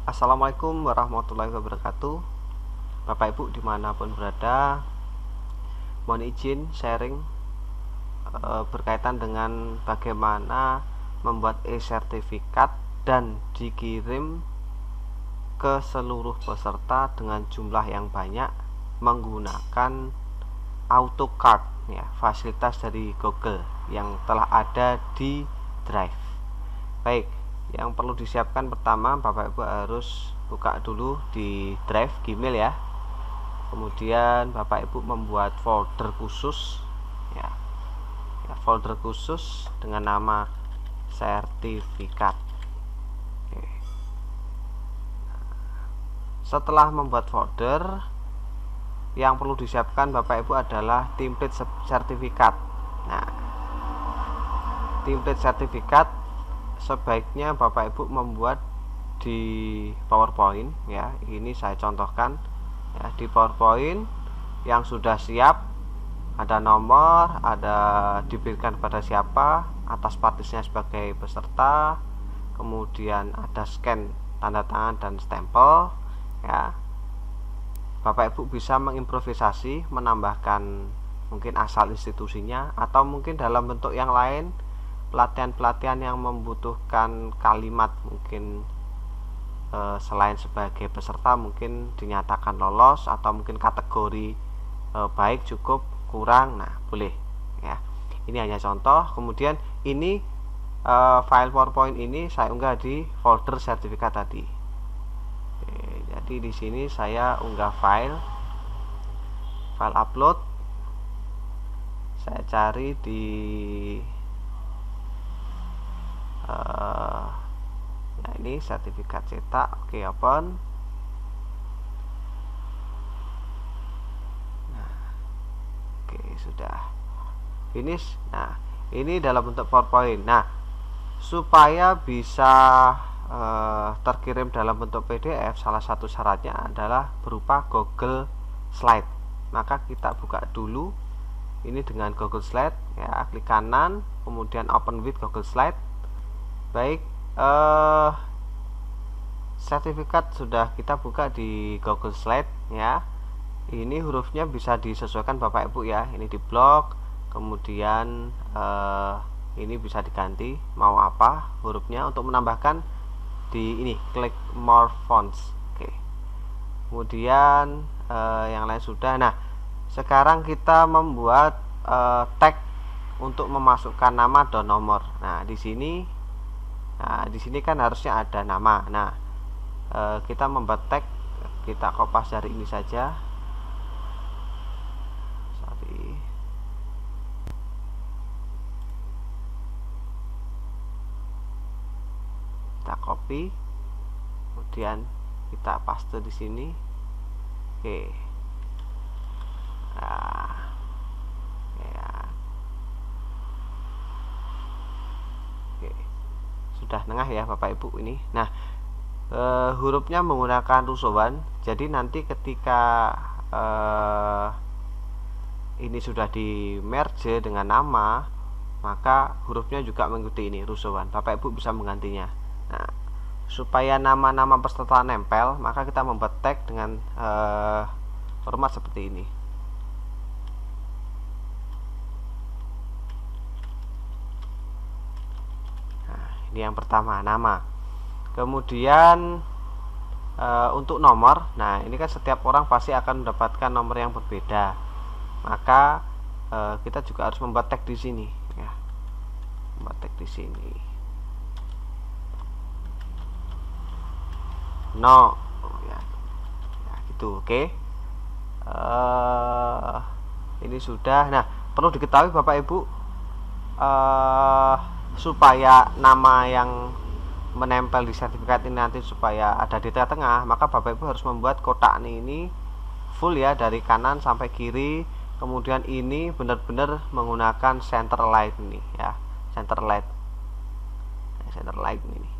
Assalamualaikum warahmatullahi wabarakatuh. Bapak Ibu dimanapun berada, mohon izin sharing berkaitan dengan bagaimana membuat e-sertifikat dan dikirim ke seluruh peserta dengan jumlah yang banyak menggunakan AutoCard ya, fasilitas dari Google yang telah ada di Drive. Baik, yang perlu disiapkan pertama, Bapak Ibu harus buka dulu di Drive Gmail ya. Kemudian Bapak Ibu membuat folder khusus ya, folder khusus dengan nama sertifikat. Oke. Setelah membuat folder, yang perlu disiapkan Bapak Ibu adalah template sertifikat. Nah, template sertifikat sebaiknya Bapak Ibu membuat di PowerPoint ya. Ini saya contohkan ya, di PowerPoint yang sudah siap, ada nomor, ada diberikan pada siapa, atas partisnya sebagai peserta, kemudian ada scan tanda tangan dan stempel ya. Bapak Ibu bisa mengimprovisasi, menambahkan mungkin asal institusinya, atau mungkin dalam bentuk yang lain, pelatihan-pelatihan yang membutuhkan kalimat mungkin selain sebagai peserta mungkin dinyatakan lolos, atau mungkin kategori baik, cukup, kurang, nah boleh ya. Ini hanya contoh. Kemudian ini file PowerPoint ini saya unggah di folder sertifikat tadi. Oke, jadi di sini saya unggah file upload, saya cari di nah ini sertifikat cetak. Oke, open. Nah, oke, sudah finish. Nah, ini dalam bentuk PowerPoint. Nah, supaya bisa terkirim dalam bentuk PDF, salah satu syaratnya adalah berupa Google Slide. Maka kita buka dulu ini dengan Google Slide ya, klik kanan, kemudian open with Google Slide. Baik, sertifikat sudah kita buka di Google Slide ya. Ini hurufnya bisa disesuaikan Bapak Ibu ya. Ini di blok, kemudian ini bisa diganti mau apa hurufnya. Untuk menambahkan di ini klik more fonts. Oke. Kemudian yang lain sudah. Nah, sekarang kita membuat tag untuk memasukkan nama dan nomor. Nah, di sini kan harusnya ada nama. Nah, kita membuat tag, kita kopas dari ini saja. Kita copy, kemudian kita paste di sini. Oke. Nah, ya. Oke. Sudah tengah ya Bapak Ibu ini. Nah, hurufnya menggunakan rusuhan. Jadi nanti ketika ini sudah di merge dengan nama, maka hurufnya juga mengikuti ini rusuhan. Bapak Ibu bisa menggantinya. Nah, supaya nama-nama peserta nempel, maka kita membuat tag dengan format seperti ini. Nah, ini yang pertama, nama. Kemudian untuk nomor, nah ini kan setiap orang pasti akan mendapatkan nomor yang berbeda. Maka kita juga harus membuat tag di sini ya. Membuat tag di sini. No ya, gitu. Oke. Ini sudah. Nah, perlu diketahui Bapak Ibu, supaya nama yang menempel di sertifikat ini nanti supaya ada di tengah, maka Bapak Ibu harus membuat kotak ini full ya, dari kanan sampai kiri. Kemudian ini benar-benar menggunakan center line ini ya, center line ini.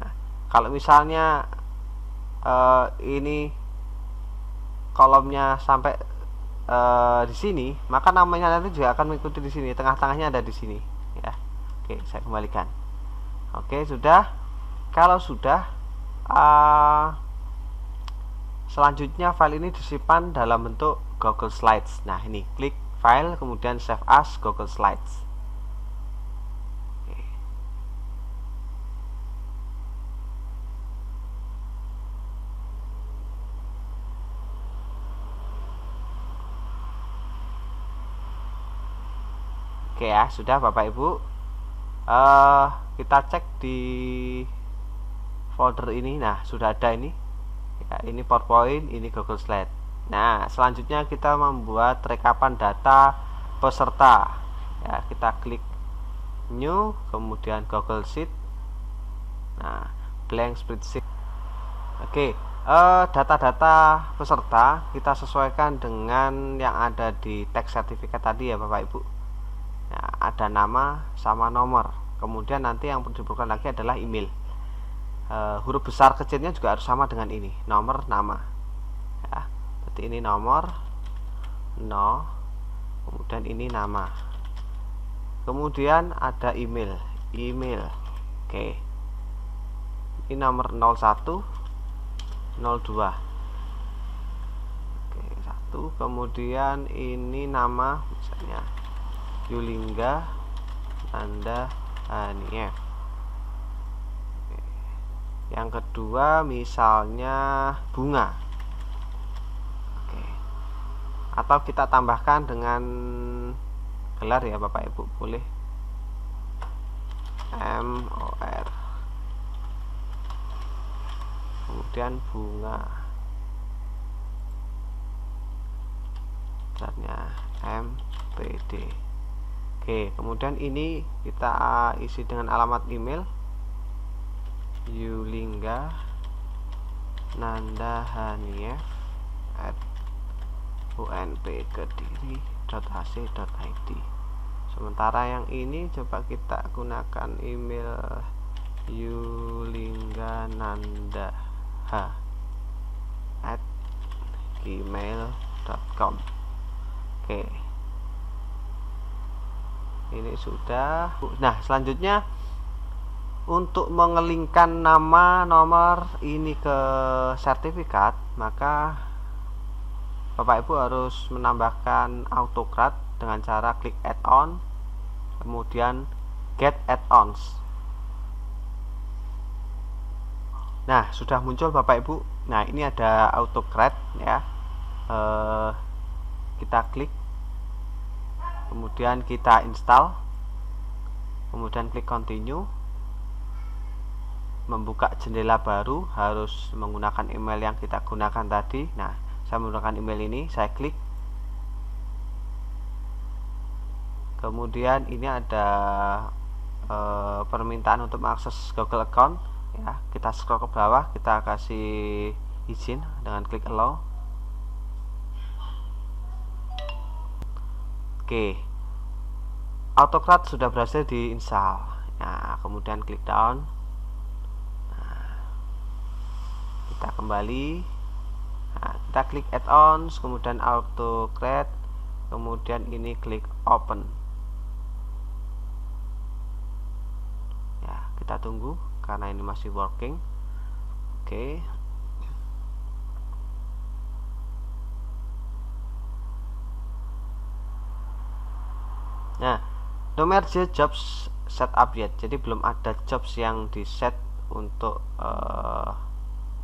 Nah, kalau misalnya ini kolomnya sampai di sini, maka namanya nanti juga akan mengikuti di sini, tengah-tengahnya ada di sini ya. Oke, saya kembalikan. Oke, sudah. Kalau sudah, Selanjutnya file ini disimpan dalam bentuk Google Slides. Nah, ini klik file kemudian save as Google Slides. Oke ya, sudah Bapak Ibu. Kita cek di folder ini. Nah, sudah ada ini. Ya, ini PowerPoint, ini Google Slide. Nah, selanjutnya kita membuat rekapan data peserta. Ya, kita klik New, kemudian Google Sheet. Nah, blank spreadsheet. Oke, data-data peserta kita sesuaikan dengan yang ada di teks sertifikat tadi ya Bapak Ibu. Nah, ada nama sama nomor. Kemudian nanti yang diperlukan lagi adalah email. Huruf besar kecilnya juga harus sama dengan ini, nomor, nama ya. Berarti ini nomor, no, kemudian ini nama, kemudian ada email. Oke, ini nomor 01 02. Oke, 1. Kemudian ini nama misalnya Yulingga Nanda Hanief. Yang kedua misalnya bunga. Oke. Atau kita tambahkan dengan gelar ya Bapak Ibu, boleh MOR. Kemudian bunga. Gelarnya MPD. Oke, kemudian ini kita isi dengan alamat email Yulingga Nanda Hanief @unpkediri.ac.id. Sementara yang ini coba kita gunakan email yulinggananda@gmail.com. Oke, ini sudah. Nah, selanjutnya untuk mengelingkan nama, nomor ini ke sertifikat, maka Bapak Ibu harus menambahkan AutoCAD dengan cara klik add-on, kemudian get add-ons. Nah, sudah muncul Bapak Ibu. Nah, ini ada AutoCAD ya. Kita klik, kemudian kita install, kemudian klik continue. Membuka jendela baru harus menggunakan email yang kita gunakan tadi. Nah, saya menggunakan email ini, saya klik. Kemudian ini ada permintaan untuk mengakses Google account ya. Kita scroll ke bawah, kita kasih izin dengan klik allow. Oke, AutoCAD sudah berhasil diinstal. Nah, kemudian klik down. Kita kembali, nah, kita klik add-ons, kemudian AutoCAD, kemudian ini klik open ya. Kita tunggu karena ini masih working. Oke. Nah, no merge jobs setup yet, jadi belum ada jobs yang di set untuk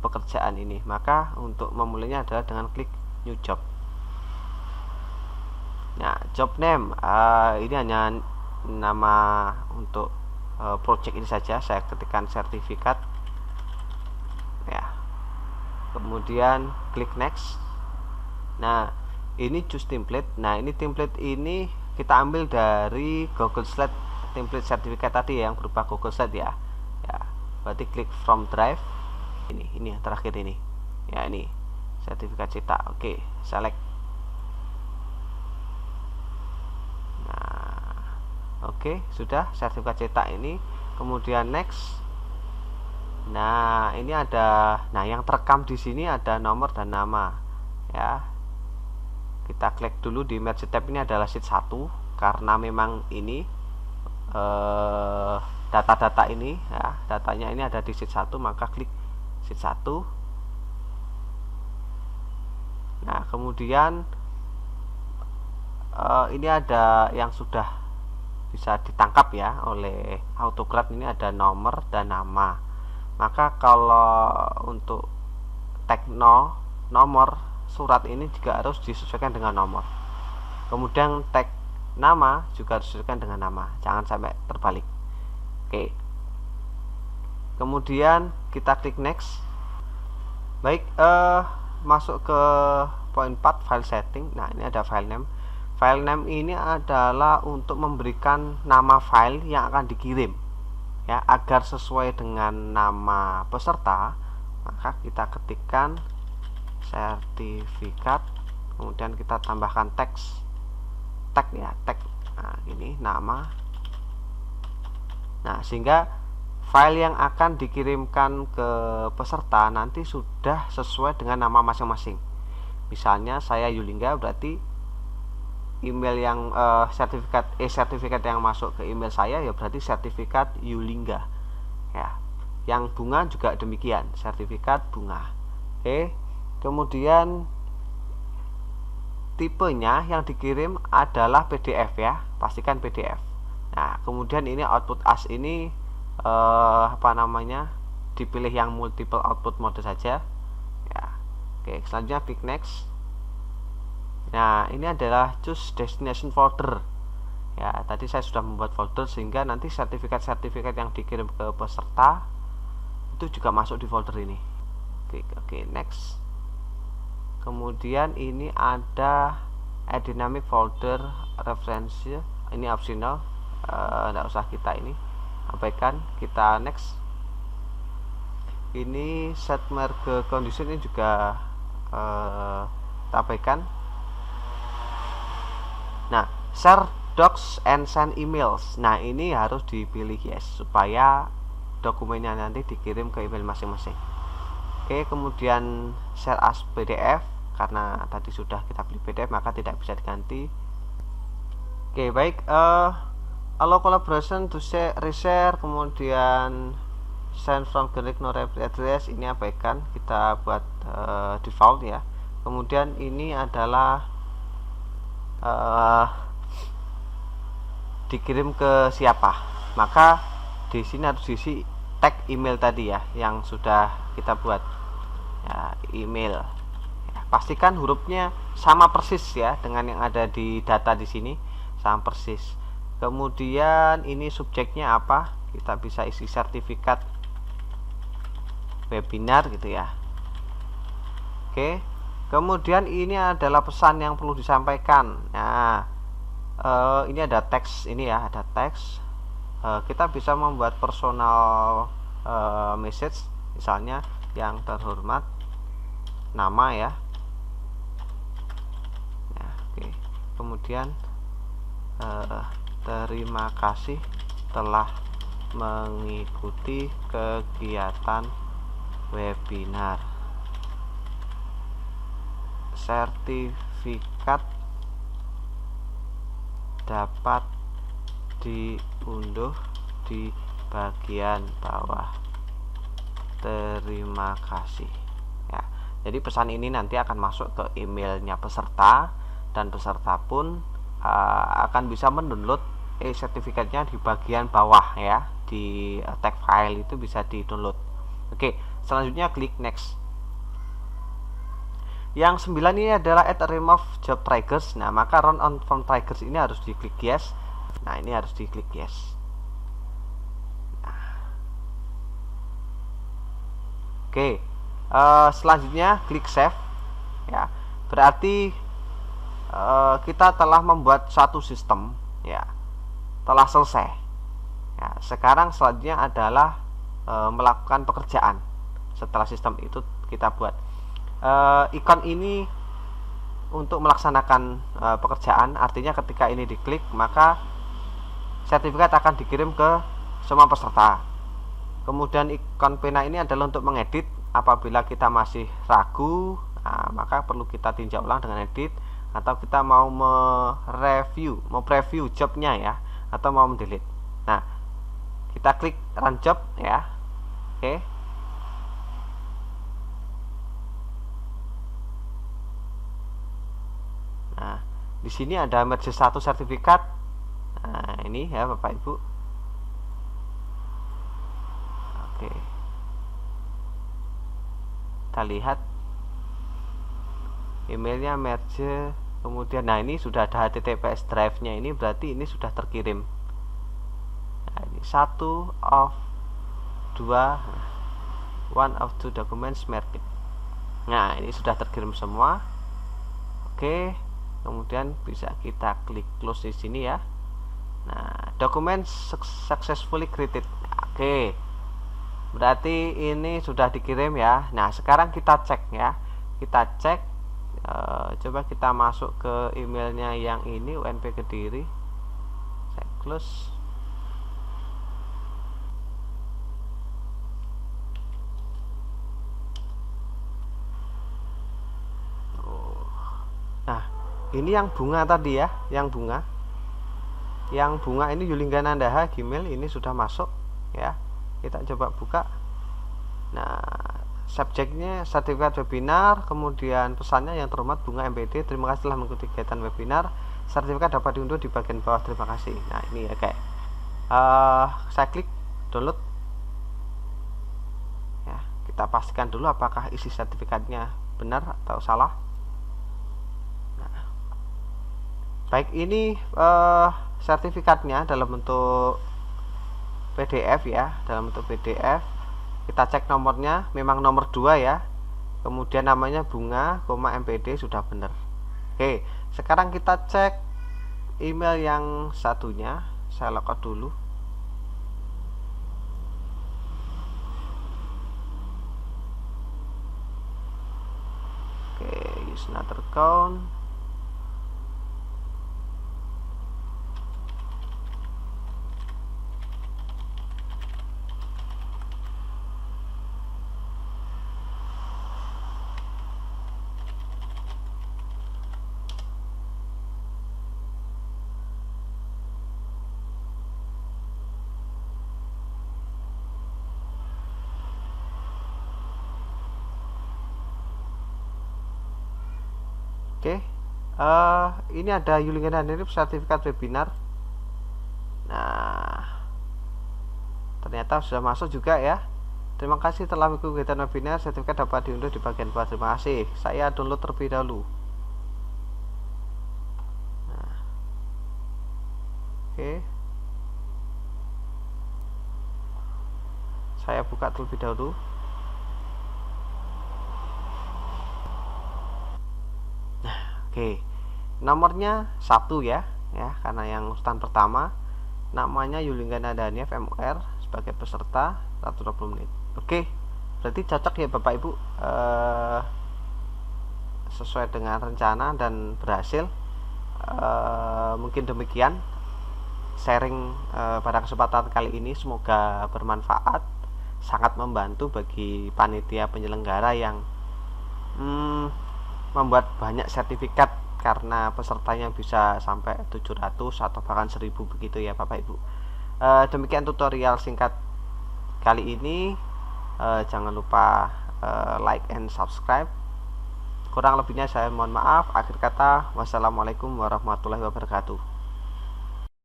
pekerjaan ini. Maka untuk memulainya adalah dengan klik new job. Nah, job name ini hanya nama untuk project ini saja. Saya ketikkan sertifikat ya, kemudian klik next. Nah, ini choose template. Nah, ini template ini kita ambil dari Google Slide, template sertifikat tadi yang berupa Google Slide ya. Ya, berarti klik from drive. Ini yang terakhir ini ya, ini sertifikat cetak. Oke, select. Nah, oke, sudah sertifikat cetak ini. Kemudian next. Nah, ini ada, nah yang terekam di sini ada nomor dan nama ya. Kita klik dulu di merge tab. Ini adalah sheet 1 karena memang ini data-data ini ya, datanya ini ada di sheet 1, maka klik sheet 1. Nah, kemudian ini ada yang sudah bisa ditangkap ya oleh AutoCAD. Ini ada nomor dan nama. Maka kalau untuk tag nomor surat ini juga harus disesuaikan dengan nomor. Kemudian tag nama juga harus disesuaikan dengan nama, jangan sampai terbalik. Oke. Kemudian kita klik next. Baik, masuk ke poin 4, file setting. Nah, ini ada file name. File name ini adalah untuk memberikan nama file yang akan dikirim ya, agar sesuai dengan nama peserta. Maka kita ketikkan sertifikat, kemudian kita tambahkan tag ya, tag. Nah, ini nama. Nah, sehingga file yang akan dikirimkan ke peserta nanti sudah sesuai dengan nama masing-masing. Misalnya saya Yulingga, berarti email yang sertifikat yang masuk ke email saya ya berarti sertifikat Yulingga ya. Yang bunga juga demikian, sertifikat bunga. Oke. Kemudian tipenya yang dikirim adalah PDF ya, pastikan PDF. Nah, kemudian ini output as ini dipilih yang multiple output mode saja ya. Oke, selanjutnya klik next. Nah, ini adalah choose destination folder ya. Tadi saya sudah membuat folder sehingga nanti sertifikat-sertifikat yang dikirim ke peserta itu juga masuk di folder ini. Oke, next. Kemudian ini ada add dynamic folder reference, ini optional, tidak usah kita ini abaikan. Kita next. Ini set merge condition ini juga kita abaikan. Nah, share docs and send emails. Nah, ini harus dipilih yes supaya dokumennya nanti dikirim ke email masing-masing. Oke, kemudian share as PDF, karena tadi sudah kita pilih PDF maka tidak bisa diganti. Oke, baik. Allow collaboration to reshare, kemudian send from generic no repeat address ini abaikan, kita buat default ya. Kemudian ini adalah dikirim ke siapa, maka di sini harus diisi tag email tadi ya yang sudah kita buat ya, email ya, pastikan hurufnya sama persis ya dengan yang ada di data di sini, sama persis. Kemudian ini subjeknya apa, kita bisa isi sertifikat webinar gitu ya. Oke, kemudian ini adalah pesan yang perlu disampaikan. Nah, ini ada teks, ini ya ada teks. Kita bisa membuat personal message, misalnya yang terhormat, nama ya. Nah, oke. Kemudian terima kasih telah mengikuti kegiatan webinar. Sertifikat dapat diunduh di bagian bawah. Terima kasih ya. Jadi pesan ini nanti akan masuk ke emailnya peserta, dan peserta pun akan bisa mendownload sertifikatnya di bagian bawah ya, di tag file itu bisa di download. Oke, selanjutnya klik next. Yang 9 ini adalah add remove job triggers. Nah, maka run on form triggers ini harus diklik yes. Nah, ini harus diklik yes. Oke, selanjutnya klik save ya. Berarti kita telah membuat satu sistem ya, telah selesai ya. Sekarang selanjutnya adalah melakukan pekerjaan setelah sistem itu kita buat. Ikon ini untuk melaksanakan pekerjaan, artinya ketika ini diklik maka sertifikat akan dikirim ke semua peserta. Kemudian ikon pena ini adalah untuk mengedit. Apabila kita masih ragu, maka perlu kita tinjau ulang dengan edit, atau kita mau preview jobnya ya, atau mau mendelete. Nah, kita klik run job ya. Oke. Di sini ada merge 1 sertifikat. Nah, ini ya Bapak Ibu. Oke. Kita lihat emailnya merge, kemudian nah ini sudah ada HTTPS drive-nya, ini berarti ini sudah terkirim. Nah, ini 1 of 2, 1 of 2 documents merged. Nah, ini sudah terkirim semua. Oke. Kemudian bisa kita klik close di sini ya. Nah, dokumen successfully created. Oke. Berarti ini sudah dikirim ya. Nah, sekarang kita cek ya. Kita cek. Coba kita masuk ke emailnya yang ini, UNP Kediri. Saya close. Nah, ini yang bunga tadi ya, yang bunga ini Yulingganandaha Gmail, ini sudah masuk ya. Kita coba buka. Nah, subjeknya sertifikat webinar, kemudian pesannya yang terhormat Bunga MPD, terima kasih telah mengikuti kegiatan webinar, sertifikat dapat diunduh di bagian bawah, terima kasih. Nah, ini ya kayak saya klik download ya. Kita pastikan dulu apakah isi sertifikatnya benar atau salah. Baik, ini sertifikatnya dalam bentuk PDF ya, dalam bentuk PDF. Kita cek nomornya, memang nomor 2 ya. Kemudian namanya Bunga, MPD sudah benar. Oke, sekarang kita cek email yang satunya. Saya logout dulu. Oke, use another account. Oke, ini ada Yulingganandaha sertifikat webinar. Nah, ternyata sudah masuk juga ya. Terima kasih telah mengikuti kegiatan webinar, sertifikat dapat diunduh di bagian bawah. Terima kasih. Saya download terlebih dahulu. Nah, oke, saya buka terlebih dahulu. Oke, nomornya 1 ya, karena yang urutan pertama. Namanya Yulingganandaha MUR sebagai peserta 120 menit. Oke, berarti cocok ya Bapak Ibu, sesuai dengan rencana dan berhasil. Mungkin demikian sharing pada kesempatan kali ini, semoga bermanfaat, sangat membantu bagi panitia penyelenggara yang membuat banyak sertifikat, karena pesertanya bisa sampai 700 atau bahkan 1000 begitu ya Bapak Ibu. Demikian tutorial singkat kali ini. Jangan lupa like and subscribe. Kurang lebihnya saya mohon maaf. Akhir kata, wassalamualaikum warahmatullahi wabarakatuh.